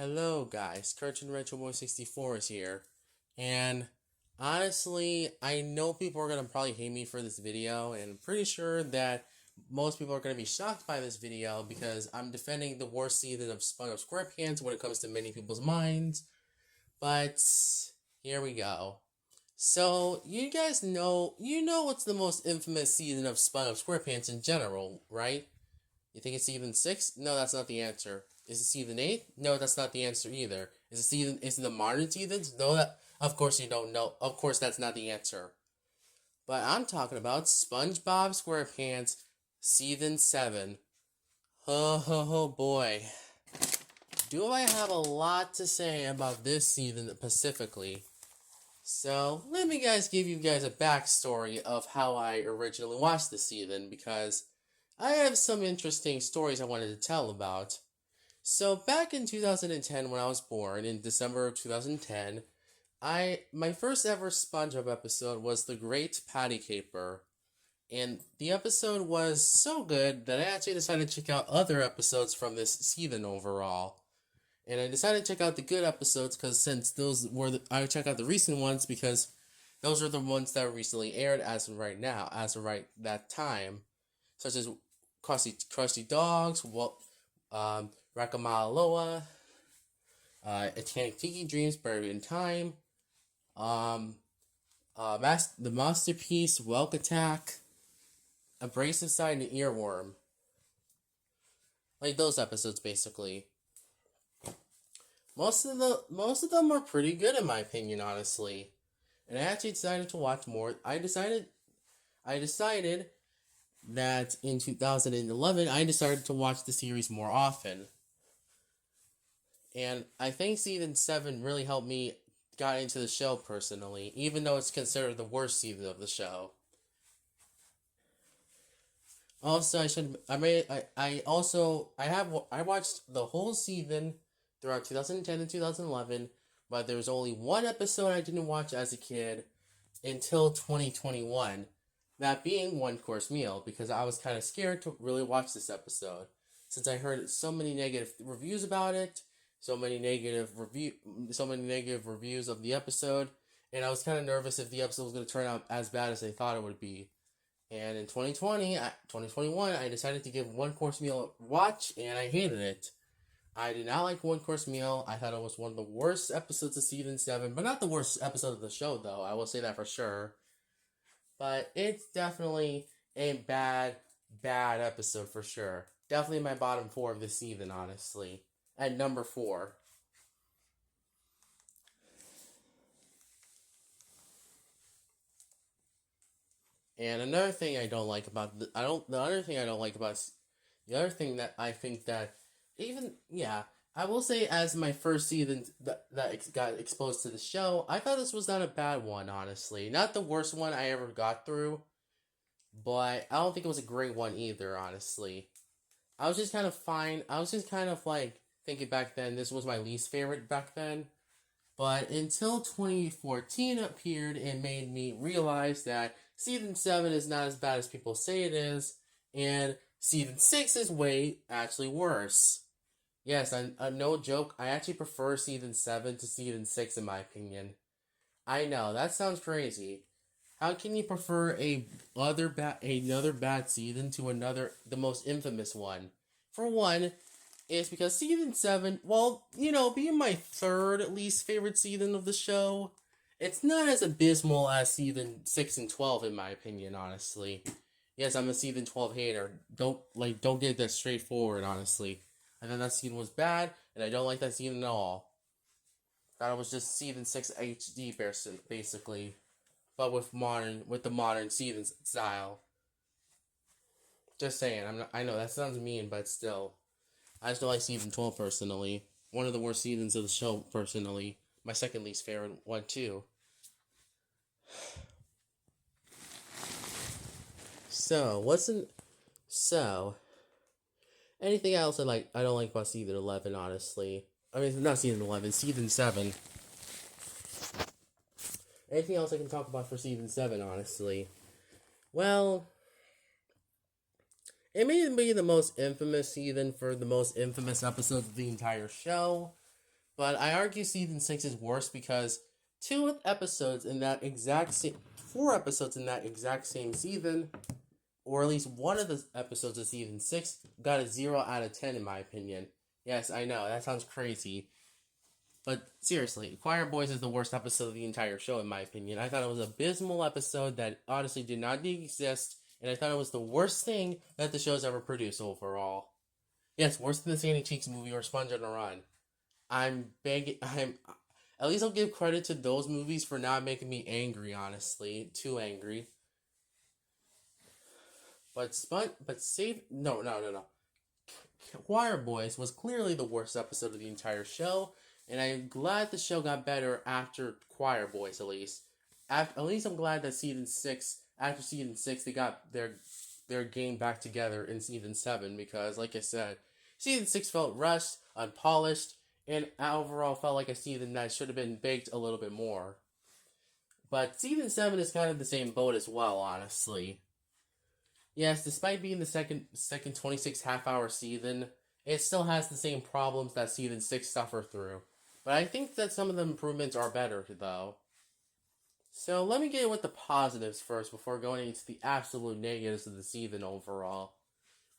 Hello guys, Curtain Retro Boy 64 is here, and honestly, I know people are gonna probably hate me for this video, and I'm pretty sure that most people are gonna be shocked by this video because I'm defending the worst season of SpongeBob SquarePants when it comes to many people's minds, but here we go. So, you guys know, what's the most infamous season of SpongeBob SquarePants in general, right? You think it's season 6? No, that's not the answer. Is it season 8? No, that's not the answer either. Is it the modern seasons? No, of course you don't know. Of course that's not the answer. But I'm talking about SpongeBob SquarePants season 7. Oh boy. Do I have a lot to say about this season specifically? So, let me give you guys a backstory of how I originally watched this season because I have some interesting stories I wanted to tell about. So back in 2010 when I was born, in December of 2010, my first ever SpongeBob episode was The Great Patty Caper. And the episode was so good that I actually decided to check out other episodes from this season overall. And I decided to check out the good episodes because since I would check out the recent ones because those are the ones that were recently aired as of right now, as of right that time. Such as Krusty Dogs, Rakamaloa, Atlantic Tiki Dreams, Buried in Time, the Masterpiece, Welk Attack, Abrasive Side, and Earworm. Like those episodes, basically. Most of them were pretty good in my opinion, honestly. And I actually decided to watch more. I decided that in 2011 I decided to watch the series more often. And I think season 7 really helped me got into the show personally, even though it's considered the worst season of the show. Also, I watched the whole season throughout 2010 and 2011, but there was only one episode I didn't watch as a kid until 2021. That being One Course Meal, because I was kind of scared to really watch this episode, since I heard so many negative reviews about it, so many negative reviews of the episode, and I was kind of nervous if the episode was going to turn out as bad as they thought it would be. And in 2021, I decided to give One Course Meal a watch, and I hated it. I did not like One Course Meal. I thought it was one of the worst episodes of season 7, but not the worst episode of the show, though. I will say that for sure. But it's definitely a bad episode for sure. Definitely my bottom 4 of this season, honestly. At number 4. And another thing I don't like about the other thing that I think that I will say as my first season that got exposed to the show, I thought this was not a bad one, honestly. Not the worst one I ever got through, but I don't think it was a great one either, honestly. I was just kind of fine. I was just kind of like thinking back then, this was my least favorite back then. But until 2014 appeared and made me realize that season 7 is not as bad as people say it is, and season 6 is way actually worse. Yes, I'm no joke. I actually prefer season 7 to season 6 in my opinion. I know that sounds crazy. How can you prefer another bad season to the most infamous one? For one, it's because season 7, well, being my third least favorite season of the show, it's not as abysmal as season 6 and 12 in my opinion, honestly. Yes, I'm a season 12 hater. Don't get that straightforward, honestly. I thought that season was bad, and I don't like that season at all. Thought it was just season 6 HD basically, but with the modern season style. Just saying, I know that sounds mean, but still, I just don't like season 12 personally. One of the worst seasons of the show personally. My second least favorite one too. So anything else I don't like about season 11, honestly. I mean, not season 11, season 7. Anything else I can talk about for season 7, honestly? Well, it may be the most infamous season for the most infamous episodes of the entire show. But I argue season 6 is worse because two episodes in that exact same, 4 episodes in that exact same season, or at least one of the episodes of season 6, got a 0 out of 10 in my opinion. Yes, I know, that sounds crazy. But seriously, Choir Boys is the worst episode of the entire show, in my opinion. I thought it was an abysmal episode that honestly did not exist, and I thought it was the worst thing that the show's ever produced overall. Yes, worse than the Sandy Cheeks movie or Sponge on a Run. I'm begging. I'm. At least I'll give credit to those movies for not making me angry. Honestly, too angry. But save. No, no, no, no. Choir Boys was clearly the worst episode of the entire show, and I'm glad the show got better after Choir Boys. At least I'm glad that after season 6, they got their game back together in season 7 because, like I said, season 6 felt rushed, unpolished, and overall felt like a season that should have been baked a little bit more. But season 7 is kind of the same boat as well, honestly. Yes, despite being the second 26 half-hour season, it still has the same problems that season 6 suffered through. But I think that some of the improvements are better, though. So let me get with the positives first before going into the absolute negatives of the season overall.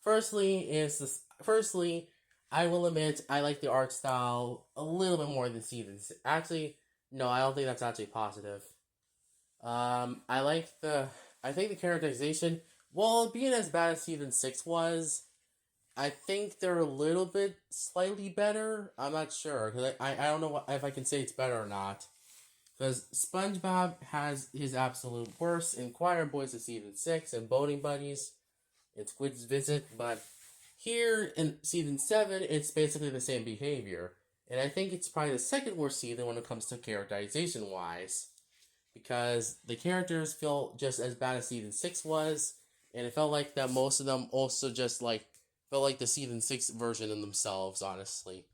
Firstly, I will admit I like the art style a little bit more than season 6. Actually, no, I don't think that's actually positive. I think the characterization, well, being as bad as season 6 was, I think they're a little bit slightly better. I'm not sure, because I don't know if I can say it's better or not. Because SpongeBob has his absolute worst in Choir Boys of season 6 and Boating Buddies in Squid's Visit, but here in season 7, it's basically the same behavior. And I think it's probably the second worst season when it comes to characterization wise. Because the characters feel just as bad as season 6 was, and it felt like that most of them also just felt like the season 6 version of themselves, honestly.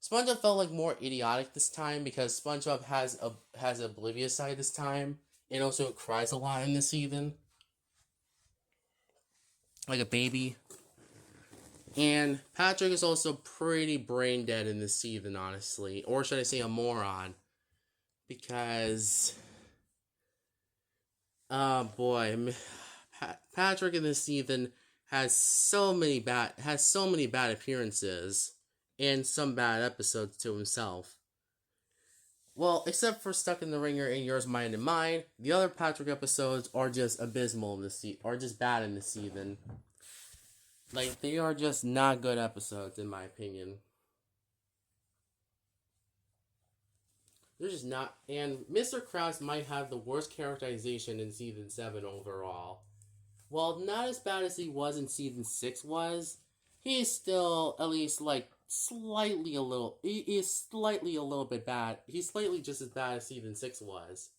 SpongeBob felt like more idiotic this time because SpongeBob has an oblivious side this time, and also cries a lot in this season, like a baby. And Patrick is also pretty brain dead in this season, honestly, or should I say a moron? Because, oh boy, Patrick in this season has so many bad appearances and some bad episodes to himself. Well, except for Stuck in the Ringer and Yours, Mine, and Mine, the other Patrick episodes are just abysmal in this season, or just bad in this season. Like, they are just not good episodes, in my opinion. They're just not. And Mr. Krabs might have the worst characterization in season 7 overall. While not as bad as he was in season 6 was, he is still at least he is slightly a little bit bad. He's slightly just as bad as season 6 was.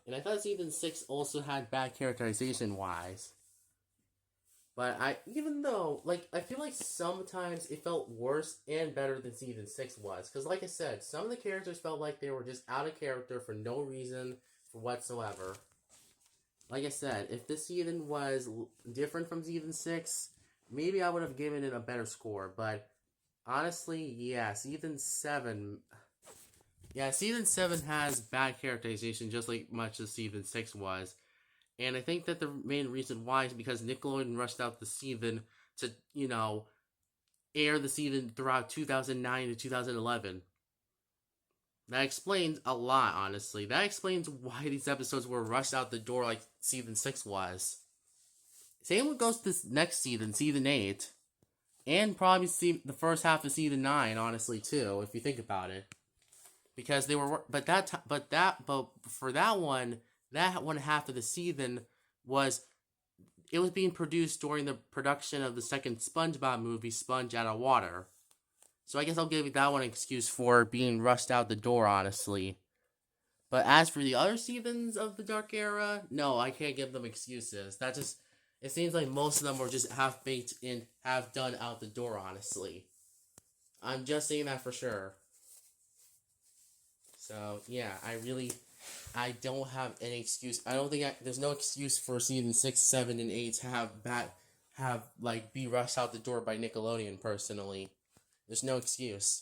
And I thought season 6 also had bad characterization wise. But even though, I feel like sometimes it felt worse and better than season 6 was. Because, like I said, some of the characters felt like they were just out of character for no reason whatsoever. Like I said, if this season was different from season 6, maybe I would have given it a better score. But, honestly, yeah, season 7... Yeah, season 7 has bad characterization just like much as season 6 was. And I think that the main reason why is because Nickelodeon rushed out the season to, air the season throughout 2009 to 2011. That explains a lot, honestly. That explains why these episodes were rushed out the door like season 6 was. Same with goes to this next season, season 8. And probably the first half of season 9, honestly, too, if you think about it. Because they were, but for that one half of the season was being produced during the production of the second SpongeBob movie, Sponge Out of Water. So I guess I'll give that one an excuse for being rushed out the door, honestly. But as for the other seasons of the Dark Era, no, I can't give them excuses. It seems like most of them were just half-baked and half-done out the door, honestly. I'm just saying that for sure. So, yeah, I don't have any excuse. I don't think there's no excuse for season 6, 7, and 8 to be rushed out the door by Nickelodeon, personally. There's no excuse.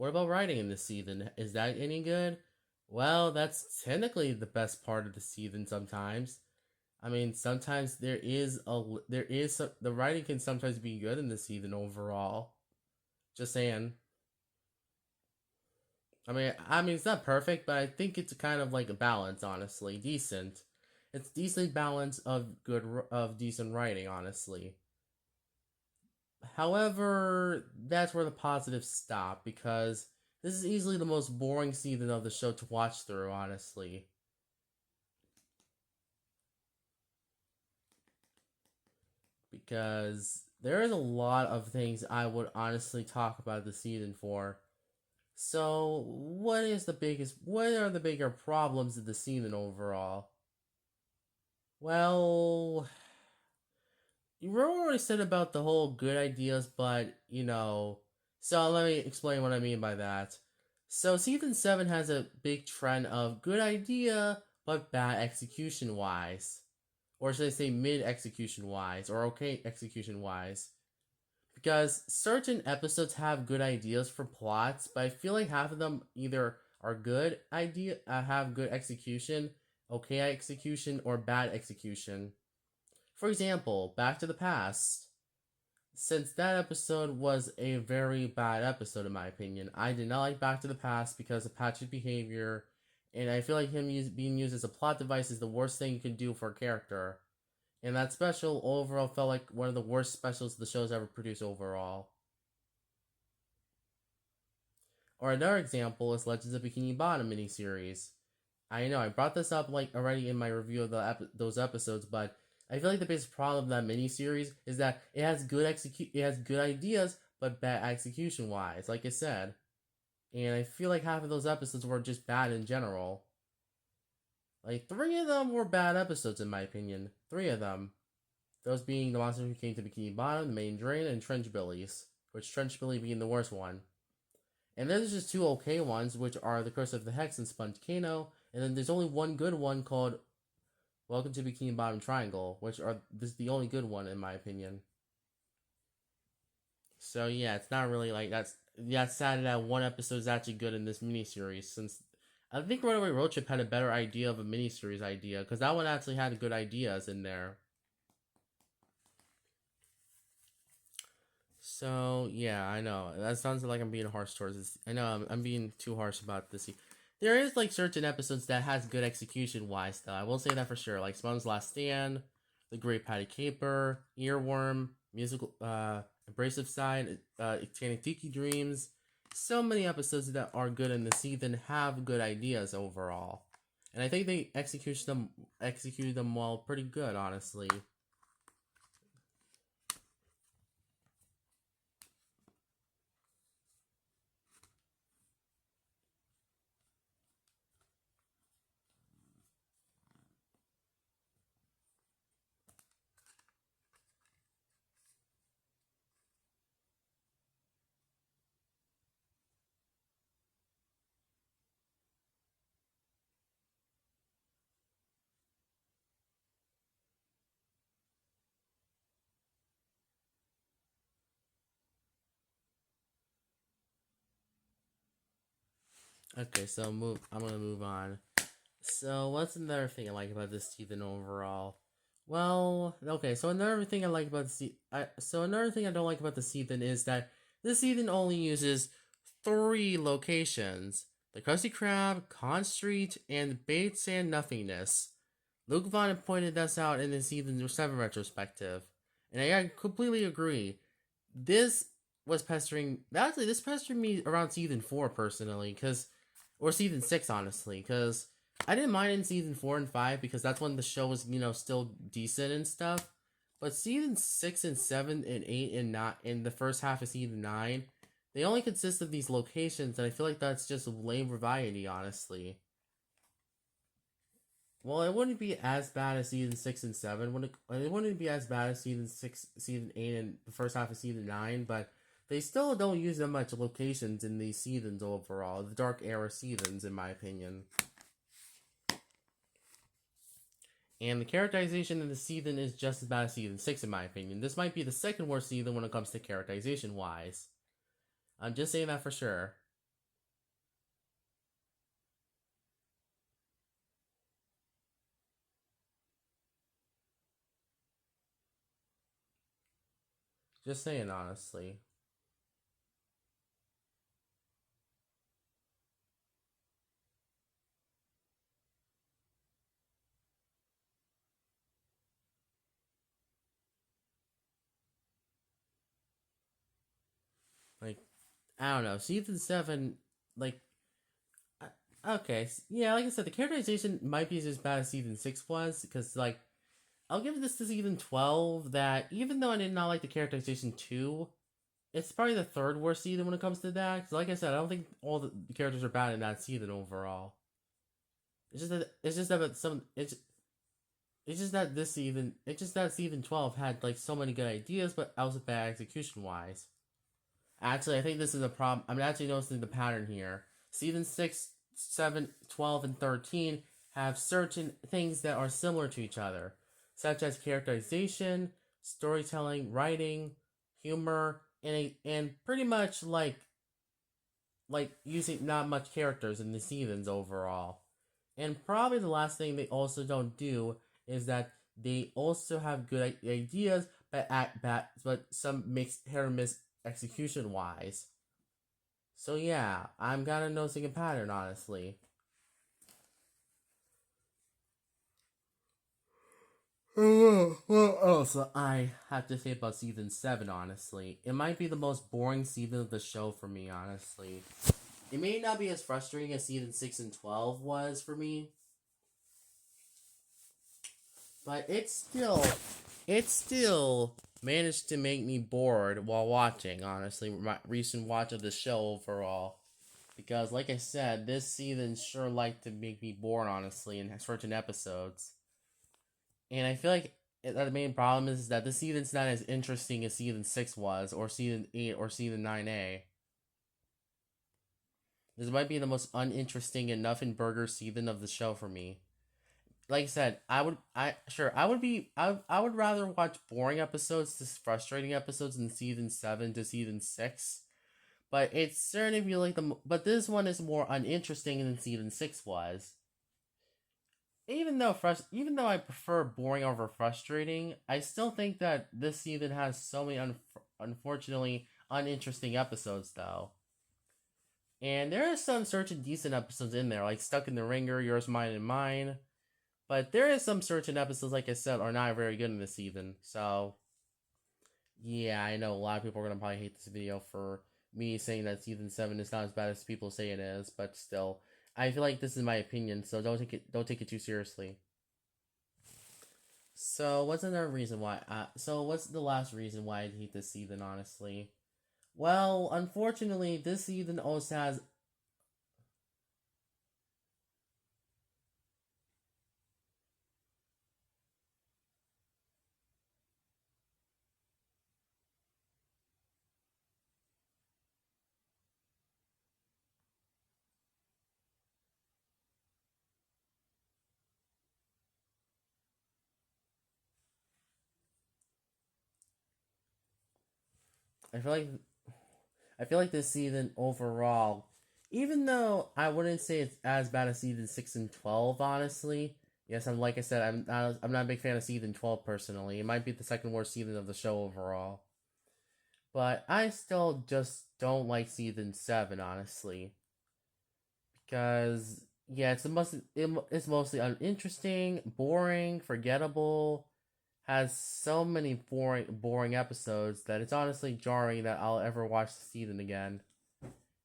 What about writing in this season? Is that any good? Well, that's technically the best part of the season sometimes. I mean, sometimes the writing can sometimes be good in the season overall. Just saying. I mean, it's not perfect, but I think it's kind of like a balance. Honestly, decent. It's decent balance of decent writing. Honestly, however, that's where the positives stop because this is easily the most boring season of the show to watch through. Honestly, because there is a lot of things I would honestly talk about the season for. So, what are the bigger problems of the season overall? Well, you already said about the whole good ideas, but so let me explain what I mean by that. So, season 7 has a big trend of good idea, but bad execution wise. Or should I say mid execution wise, or okay execution wise. Because certain episodes have good ideas for plots, but I feel like half of them either are have good execution, okay execution, or bad execution. For example, Back to the Past. Since that episode was a very bad episode in my opinion, I did not like Back to the Past because of Patrick's behavior, and I feel like being used as a plot device is the worst thing you can do for a character. And that special overall felt like one of the worst specials the show's ever produced overall. Or another example is Legends of Bikini Bottom miniseries. I know I brought this up like already in my review of those episodes, but I feel like the biggest problem of that miniseries is that it has good ideas, but bad execution wise, like I said. And I feel like half of those episodes were just bad in general. Like 3 of them were bad episodes in my opinion. 3 of them. Those being the monster who came to Bikini Bottom, the main drain, and Trench Billies, which Trench Billy being the worst one. And then there's just 2 okay ones, which are The Curse of the Hex and Sponge Kano, and then there's only one good one called Welcome to Bikini Bottom Triangle, this is the only good one in my opinion. So yeah, it's not really like that's sad that one episode is actually good in this miniseries since I think Runaway Road Trip had a better idea of a miniseries idea because that one actually had good ideas in there. So yeah, I know that sounds like I'm being harsh towards this. I know I'm being too harsh about this. There is like certain episodes that has good execution wise though. I will say that for sure. Like Sponge's Last Stand, The Great Patty Caper, Earworm, Musical, Abrasive Side, Tiki Dreams. So many episodes that are good in the season have good ideas overall, and I think they executed them well, pretty good, honestly. Okay, so move. I'm gonna move on. So what's another thing I like about this season overall? Well, okay. So another thing I like about so another thing I don't like about the season is that this season only uses 3 locations: the Krusty Krab, Con Street, and Bates and Nothingness. Luke Vaughn pointed this out in the season 7 retrospective, and I completely agree. This was pestering. Actually, this pestered me around season 4 personally, or season 6 honestly, because I didn't mind in season 4 and 5 because that's when the show was still decent and stuff. But season 6 and 7 and 8 and not in the first half of season 9, they only consist of these locations, and I feel like that's just lame variety, honestly. Well, it wouldn't be as bad as season 6 and 7. It wouldn't be as bad as season 6, season 8, and the first half of season 9, but they still don't use that much locations in these seasons overall. The Dark Era seasons, in my opinion. And the characterization in the season is just as bad as season 6, in my opinion. This might be the second worst season when it comes to characterization wise. I'm just saying that for sure. Just saying, honestly. Like, I don't know. Season 7, like, okay. Yeah, like I said, the characterization might be as bad as season 6 was, because, like, I'll give this to season 12 that even though I did not like the characterization too, it's probably the third worst season when it comes to that. Because, like I said, I don't think all the characters are bad in that season overall. It's just that this season, it's just that season 12 had like so many good ideas, but also bad execution wise. Actually, I think this is a problem. I'm actually noticing the pattern here. Season 6, 7, 12, and 13 have certain things that are similar to each other, such as characterization, storytelling, writing, humor, and pretty much like using not much characters in the seasons overall. And probably the last thing they also don't do is that they also have good ideas, but some makes hit or miss execution wise. So yeah, I'm kind of noticing a pattern, honestly. What else I have to say about season 7, honestly? It might be the most boring season of the show for me, honestly. It may not be as frustrating as season 6 and 12 was for me, but it still managed to make me bored while watching, honestly, my recent watch of the show overall. Because, like I said, this season sure liked to make me bored, honestly, in certain episodes. And I feel like the main problem is that this season's not as interesting as season 6 was, or season 8, or season 9A. This might be the most uninteresting and nothing burger season of the show for me. Like I said, I would rather watch boring episodes to frustrating episodes in season 7 to season 6. But it's certainly feel like but this one is more uninteresting than season 6 was. Even though I prefer boring over frustrating, I still think that this season has so many unfortunately uninteresting episodes though. And there are some certain decent episodes in there, like Stuck in the Ringer, Yours, Mine, and Mine. But there is some certain episodes, like I said, are not very good in this season. So yeah, I know a lot of people are gonna probably hate this video for me saying that season 7 is not as bad as people say it is, but still, I feel like this is my opinion, so don't take it too seriously. So what's another reason why? So what's the last reason why I hate this season? Honestly, well, unfortunately, this season also has. I feel like I feel like this season overall, even though I wouldn't say it's as bad as season 6 and 12, honestly. Yes, like I said, I'm not a big fan of season 12 personally. It might be the second worst season of the show overall, but I still just don't like season 7, honestly, because yeah, it's mostly uninteresting, boring, forgettable. Has so many boring episodes that it's honestly jarring that I'll ever watch the season again.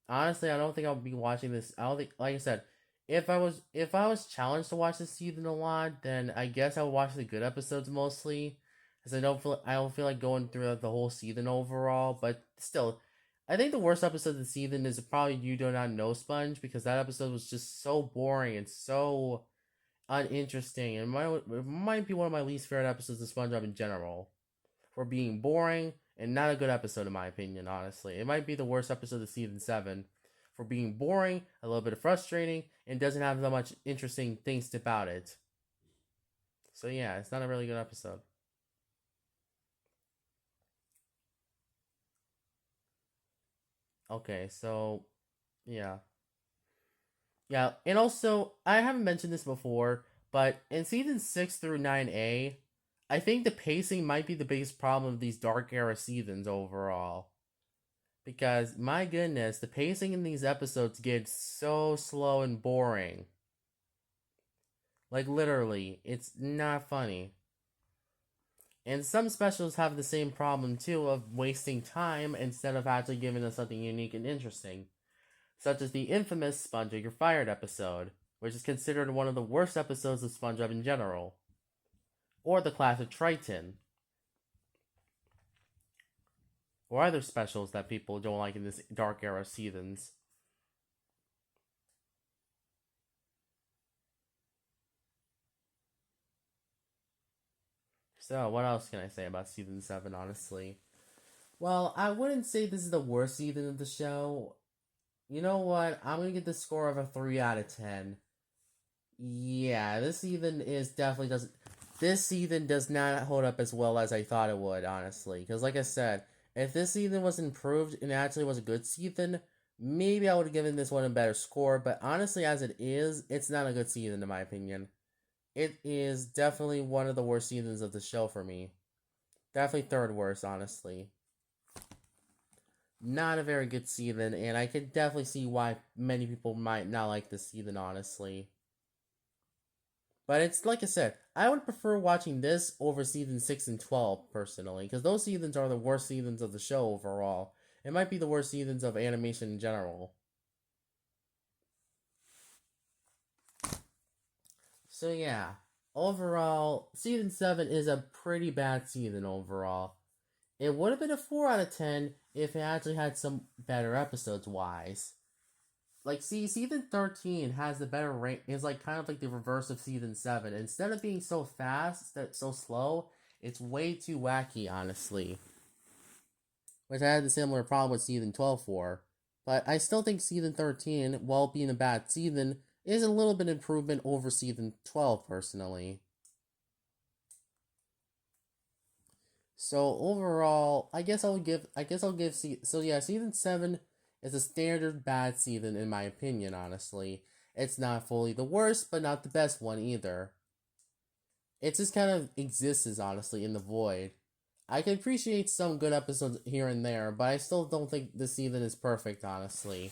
Honestly, I don't think I'll be watching this. I don't think, like I said, if I was challenged to watch this season a lot, then I guess I would watch the good episodes mostly, because I don't feel like going through the whole season overall. But still, I think the worst episode of the season is probably You Do Not Know Sponge, because that episode was just so boring and so uninteresting, and it might be one of my least favorite episodes of SpongeBob in general, for being boring and not a good episode in my opinion. Honestly, it might be the worst episode of season 7 for being boring, a little bit frustrating, and doesn't have that much interesting things about it. So yeah, it's not a really good episode. Okay, so yeah, yeah, and also I haven't mentioned this before, but in season 6 through 9A, I think the pacing might be the biggest problem of these Dark Era seasons overall. Because, my goodness, the pacing in these episodes gets so slow and boring. Like, literally, it's not funny. And some specials have the same problem too of wasting time instead of actually giving us something unique and interesting, such as the infamous SpongeBob You're Fired episode, which is considered one of the worst episodes of SpongeBob in general, or the classic Triton, or other specials that people don't like in this Dark Era seasons. So, what else can I say about season 7, honestly? Well, I wouldn't say this is the worst season of the show. You know what? I'm gonna get the score of a 3 out of 10. Yeah, this season is definitely doesn't. This season does not hold up as well as I thought it would, honestly. Because, like I said, if this season was improved and actually was a good season, maybe I would have given this one a better score. But honestly, as it is, it's not a good season, in my opinion. It is definitely one of the worst seasons of the show for me. Definitely third worst, honestly. Not a very good season, and I can definitely see why many people might not like this season, honestly. But it's like I said, I would prefer watching this over season 6 and 12 personally, because those seasons are the worst seasons of the show overall. It might be the worst seasons of animation in general. So yeah, overall, season 7 is a pretty bad season overall. It would have been a 4 out of 10 if it actually had some better episodes wise. Like, see, season 13 has the better rank, is like kind of like the reverse of season 7. Instead of being so fast, so slow, it's way too wacky, honestly. Which I had a similar problem with season 12 for. But I still think season 13, while being a bad season, is a little bit improvement over season 12, personally. So overall, so yeah, season 7 is a standard bad season in my opinion, honestly. It's not fully the worst, but not the best one either. It just kind of exists, honestly, in the void. I can appreciate some good episodes here and there, but I still don't think this season is perfect, honestly.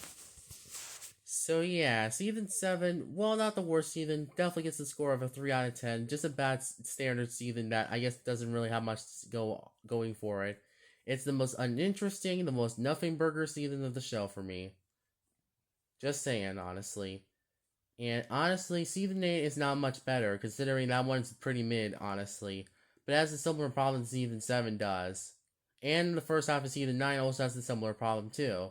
So yeah, season 7, well, not the worst season, definitely gets a score of a 3 out of 10. Just a bad standard season that I guess doesn't really have much going for it. It's the most uninteresting, the most nothing burger season of the show for me. Just saying, honestly. And honestly, season 8 is not much better, considering that one's pretty mid, honestly. But it has a similar problem season 7 does. And the first half of season 9 also has a similar problem too.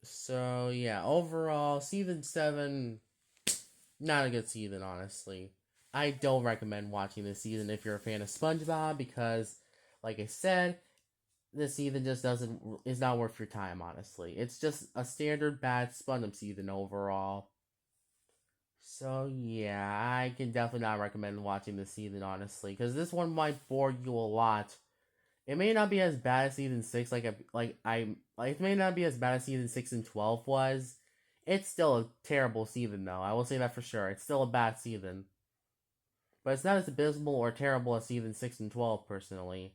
So yeah, overall, season 7, not a good season, honestly. I don't recommend watching this season if you're a fan of SpongeBob because, like I said, this season just doesn't is not worth your time, honestly. It's just a standard bad SpongeBob season overall. So yeah, I can definitely not recommend watching this season, honestly, because this one might bore you a lot. It may not be as bad as season 6, it may not be as bad as season 6 and 12 was. It's still a terrible season, though. I will say that for sure. It's still a bad season, but it's not as abysmal or terrible as season 6 and 12. Personally,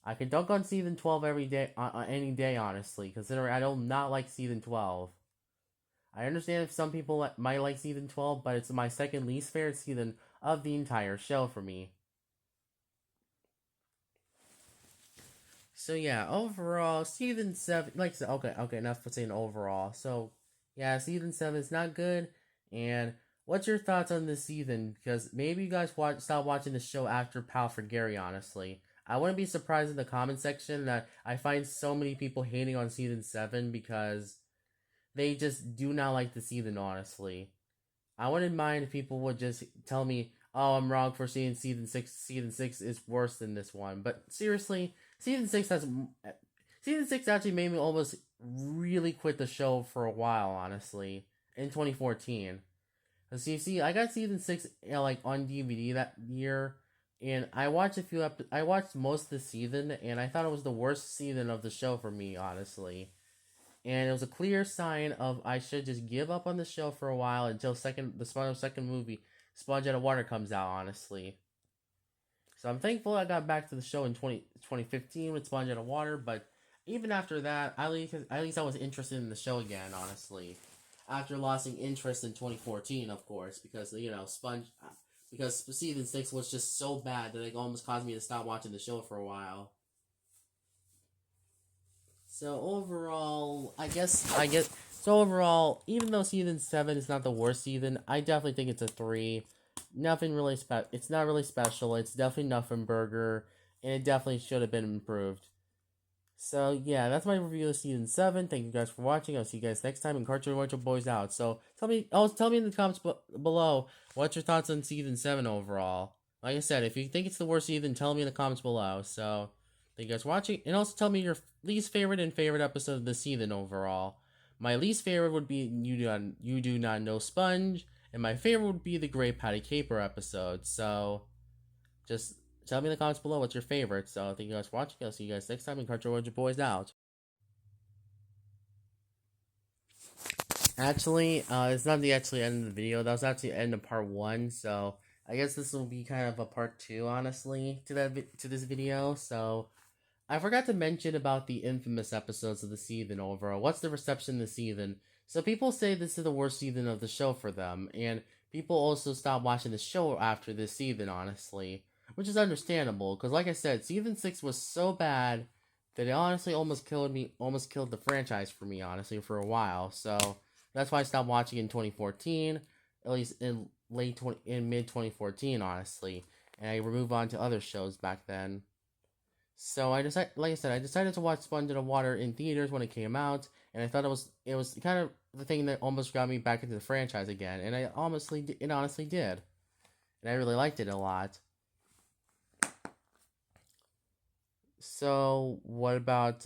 I can dunk on season 12 every day, any day, honestly, considering I do not like season 12. I understand if some people might like season 12, but it's my second least favorite season of the entire show for me. So yeah, overall, season 7, like I said, okay, enough for saying overall. So yeah, season 7 is not good. And what's your thoughts on this season? Because maybe you guys stop watching the show after Pal for Gary. Honestly, I wouldn't be surprised in the comment section that I find so many people hating on season 7 because they just do not like the season. Honestly, I wouldn't mind if people would just tell me, "Oh, I'm wrong for seeing season 6. Season 6 is worse than this one." But seriously, season 6 actually made me almost really quit the show for a while, honestly, in 2014. Cause you see, I got season 6 like on DVD that year, and I watched most of the season, and I thought it was the worst season of the show for me, honestly. and it was a clear sign of I should just give up on the show for a while until the second movie, Sponge Out of Water, comes out. Honestly, so I'm thankful I got back to the show in 2015 with Sponge Out of Water. But even after that, at least I was interested in the show again. Honestly, after losing interest in 2014, of course, because because season 6 was just so bad that it almost caused me to stop watching the show for a while. So overall, so overall, even though season 7 is not the worst season, I definitely think it's a 3. Nothing really It's not really special. It's definitely nothing burger, and it definitely should have been improved. So yeah, that's my review of season 7. Thank you guys for watching. I'll see you guys next time. And Cartoon Retro Boys out. So tell me in the comments below what's your thoughts on season 7 overall. Like I said, if you think it's the worst season, tell me in the comments below. So thank you guys for watching, and also tell me your least favorite and favorite episode of the season overall. My least favorite would be You Do Not Know Sponge, and my favorite would be the Great Patty Caper episode. So just tell me in the comments below what's your favorite. So thank you guys for watching. I'll see you guys next time. And Cartoon Retro Boys out. Actually, it's not the actually end of the video. That was actually the end of part 1. So I guess this will be kind of a part 2, honestly, to this video. So I forgot to mention about the infamous episodes of the season overall. What's the reception this season? So people say this is the worst season of the show for them, and people also stop watching the show after this season, honestly, which is understandable because, like I said, season 6 was so bad that it honestly almost killed the franchise for me, honestly, for a while. So that's why I stopped watching in 2014, at least in mid 2014, honestly, and I moved on to other shows back then. So like I said, I decided to watch Sponge in the Water in theaters when it came out, and I thought it was kind of the thing that almost got me back into the franchise again, and it honestly did, and I really liked it a lot. So what about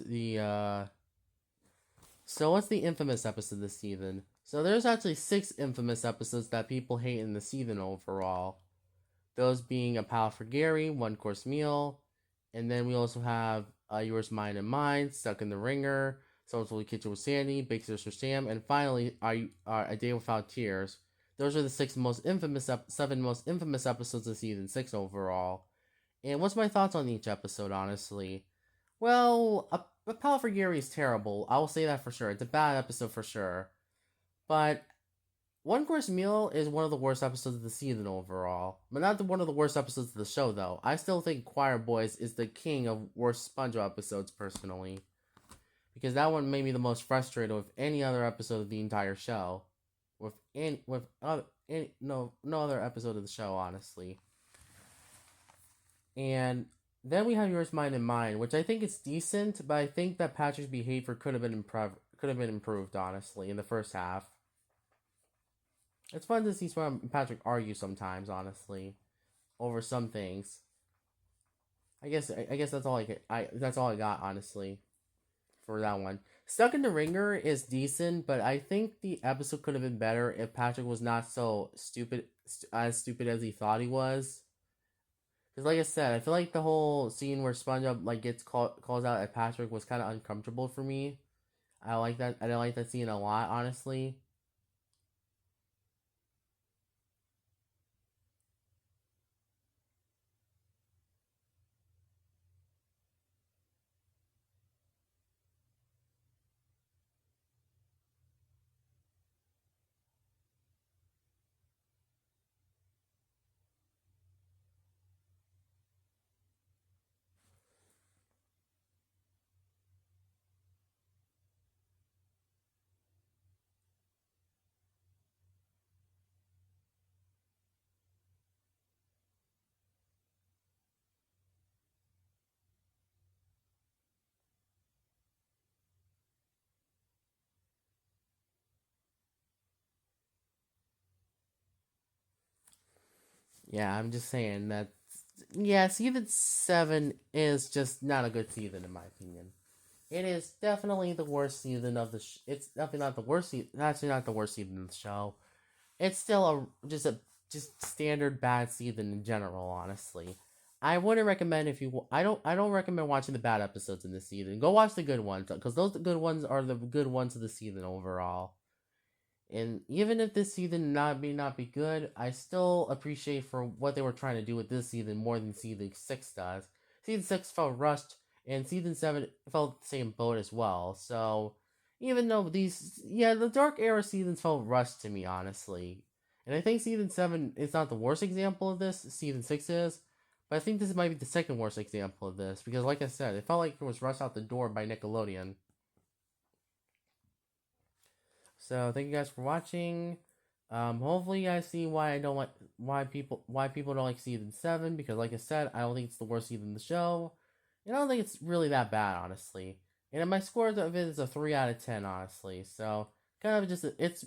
what's the infamous episode this season? So there's actually 6 infamous episodes that people hate in the season overall. Those being A Pal for Gary, One Course Meal, and then we also have Yours, Mine, and Mine, Stuck in the Ringer, Someone's Little Kitchen with Sandy, Big Sister Sam, and finally, A Day Without Tears. Those are the 7 most infamous episodes of season 6 overall. And what's my thoughts on each episode, honestly? Well, A Pal for Gary is terrible. I will say that for sure. It's a bad episode for sure. But One Course Meal is one of the worst episodes of the season overall. But not one of the worst episodes of the show, though. I still think Choir Boys is the king of worst SpongeBob episodes, personally. Because that one made me the most frustrated with any other episode of the entire show. No other episode of the show, honestly. And then we have Yours, Mine, and Mine, which I think is decent, but I think that Patrick's behavior could have been improved, honestly, in the first half. It's fun to see Swan and Patrick argue sometimes, honestly, over some things. I guess that's all that's all I got, honestly, for that one. Stuck in the Ringer is decent, but I think the episode could have been better if Patrick was not so stupid as he thought he was. Because like I said, I feel like the whole scene where SpongeBob calls out at Patrick was kind of uncomfortable for me. I like that. I didn't like that scene a lot, honestly. Yeah, I'm just saying that. Yeah, season 7 is just not a good season in my opinion. It is definitely the worst season of the. It's definitely not the worst season. Actually, not the worst season of the show. It's still just standard bad season in general. Honestly, I wouldn't recommend if you. I don't recommend watching the bad episodes in this season. Go watch the good ones because those good ones are the good ones of the season overall. And even if this season not be good, I still appreciate for what they were trying to do with this season more than season 6 does. Season 6 felt rushed, and season 7 felt the same boat as well. So even though the Dark Era seasons felt rushed to me, honestly, and I think season 7 is not the worst example of this. Season 6 is, but I think this might be the second worst example of this because, like I said, it felt like it was rushed out the door by Nickelodeon. So thank you guys for watching. Hopefully you guys see why I don't like why people don't like season 7 because like I said, I don't think it's the worst season in the show. And I don't think it's really that bad, honestly. And my score of it is a 3 out of 10, honestly. So kind of just it's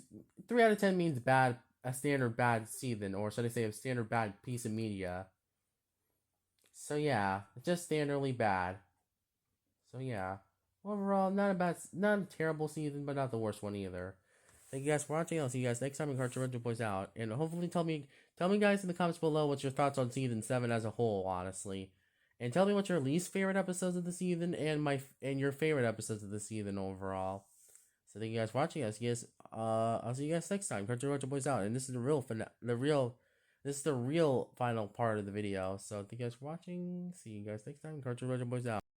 3 out of 10 means bad, a standard bad season, or should I say a standard bad piece of media. So yeah, just standardly bad. So yeah, overall not a terrible season, but not the worst one either. Thank you guys for watching. I'll see you guys next time in Cartoon Retro Boys out. And hopefully tell me guys in the comments below what's your thoughts on season 7 as a whole, honestly. And tell me what your least favorite episodes of the season and your favorite episodes of the season overall. So thank you guys for watching. I'll see you guys next time. Cartoon Retro Boys out. And this is this is the real final part of the video. So thank you guys for watching. See you guys next time. Cartoon Retro Boys out.